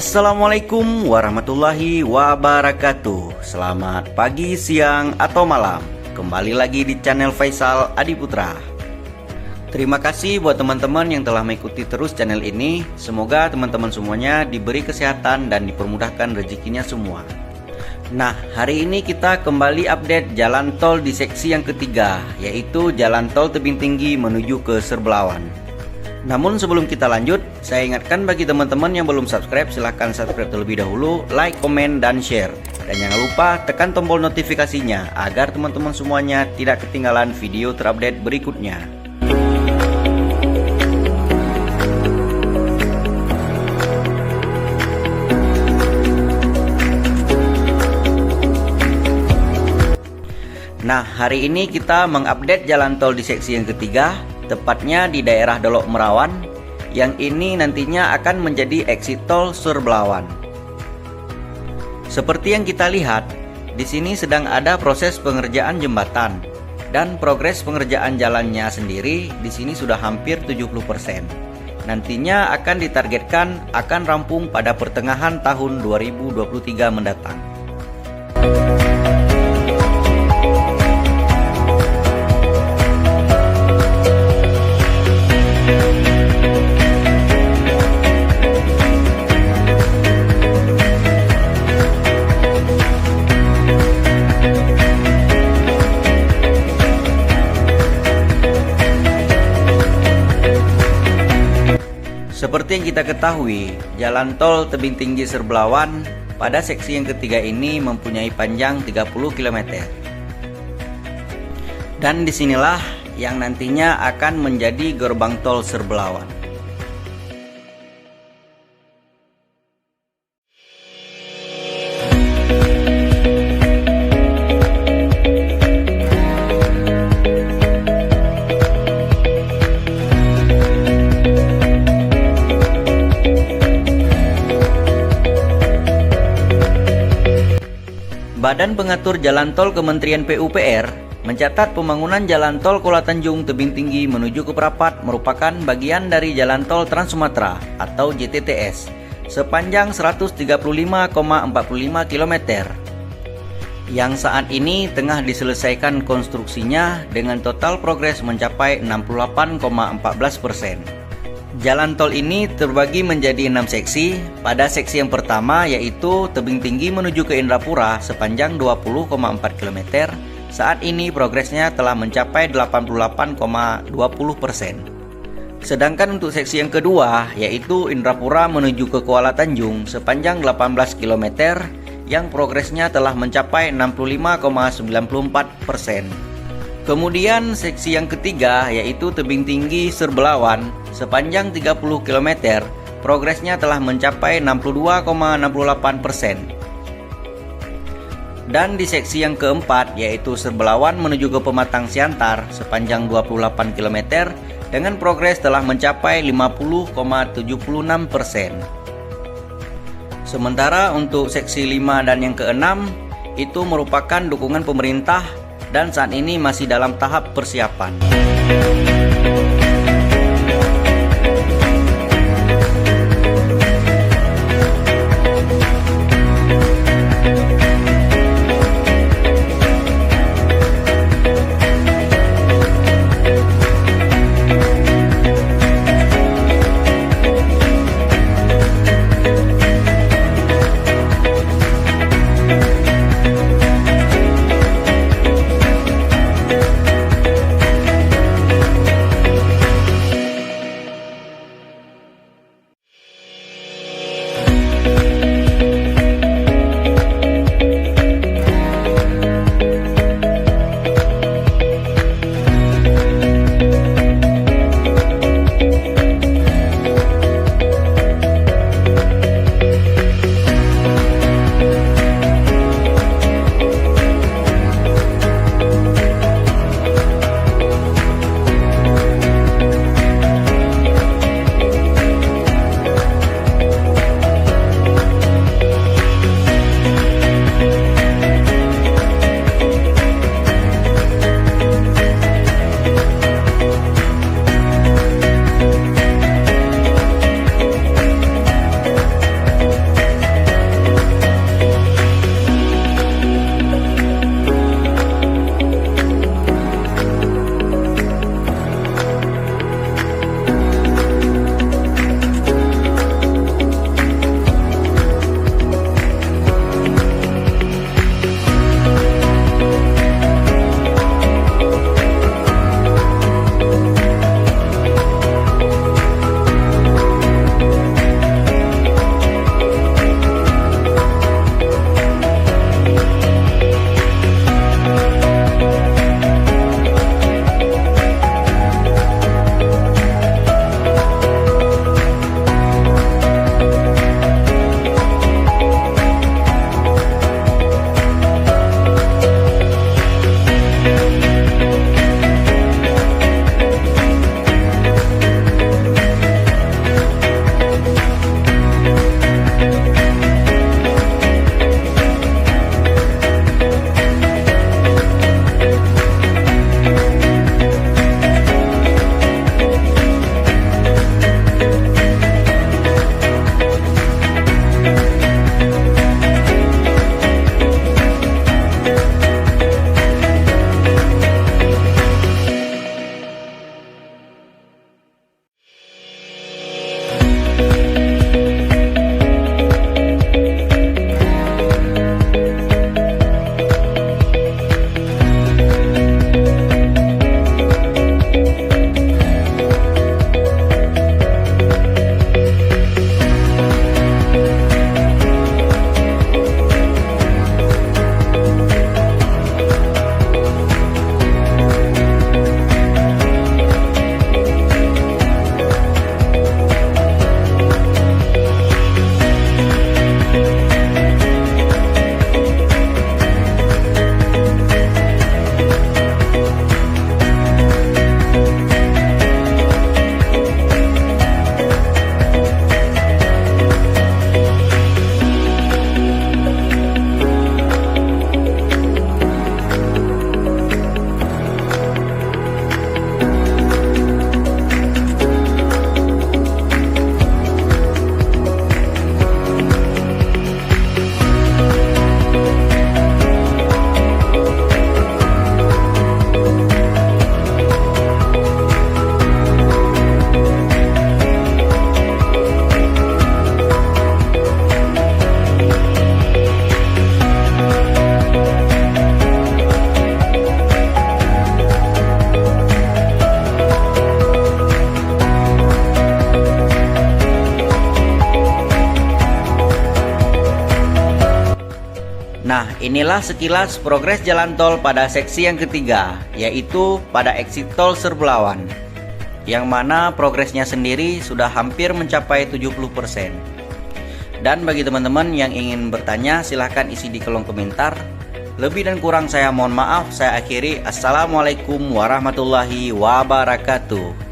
Assalamualaikum warahmatullahi wabarakatuh. Selamat pagi, siang, atau malam. Kembali lagi di channel Faisal Adiputra. Terima kasih buat teman-teman yang telah mengikuti terus channel ini. Semoga teman-teman semuanya diberi kesehatan dan dipermudahkan rezekinya semua. Nah, hari ini kita kembali update jalan tol di seksi yang ketiga, yaitu jalan tol Tebing Tinggi menuju ke Serbelawan. Namun sebelum kita lanjut, saya ingatkan bagi teman-teman yang belum subscribe, silahkan subscribe terlebih dahulu, like, komen, dan share. Dan jangan lupa tekan tombol notifikasinya agar teman-teman semuanya tidak ketinggalan video terupdate berikutnya. Nah, hari ini kita mengupdate jalan tol di seksi yang ketiga, tepatnya di daerah Dolok Merawan, yang ini nantinya akan menjadi exit tol Serbelawan. Seperti yang kita lihat, di sini sedang ada proses pengerjaan jembatan dan progres pengerjaan jalannya sendiri di sini sudah hampir 70%. Nantinya akan ditargetkan akan rampung pada pertengahan tahun 2023 mendatang. Seperti yang kita ketahui, jalan tol Tebing Tinggi Serbelawan pada seksi yang ketiga ini mempunyai panjang 30 km. Dan disinilah yang nantinya akan menjadi gerbang tol Serbelawan. Badan Pengatur Jalan Tol Kementerian PUPR mencatat pembangunan Jalan Tol Kuala Tanjung Tebing Tinggi menuju ke Prapat merupakan bagian dari Jalan Tol Trans Sumatera atau JTTS sepanjang 135,45 km yang saat ini tengah diselesaikan konstruksinya dengan total progres mencapai 68,14%. Jalan tol ini terbagi menjadi 6 seksi. Pada seksi yang pertama yaitu Tebing Tinggi menuju ke Indrapura sepanjang 20,4 km. Saat ini progresnya telah mencapai 88,20%. Sedangkan untuk seksi yang kedua yaitu Indrapura menuju ke Kuala Tanjung sepanjang 18 km yang progresnya telah mencapai 65,94%. Kemudian seksi yang ketiga yaitu Tebing Tinggi Serbelawan sepanjang 30 km, progresnya telah mencapai 62,68%. Dan di seksi yang keempat yaitu Serbelawan menuju ke Pematang Siantar sepanjang 28 km dengan progres telah mencapai 50,76%. Sementara untuk seksi 5 dan yang keenam itu merupakan dukungan pemerintah dan saat ini masih dalam tahap persiapan. Nah, inilah sekilas progres jalan tol pada seksi yang ketiga, yaitu pada exit tol Serbulawan, yang mana progresnya sendiri sudah hampir mencapai 70%. Dan bagi teman-teman yang ingin bertanya, silahkan isi di kolom komentar. Lebih dan kurang saya mohon maaf, saya akhiri. Assalamualaikum warahmatullahi wabarakatuh.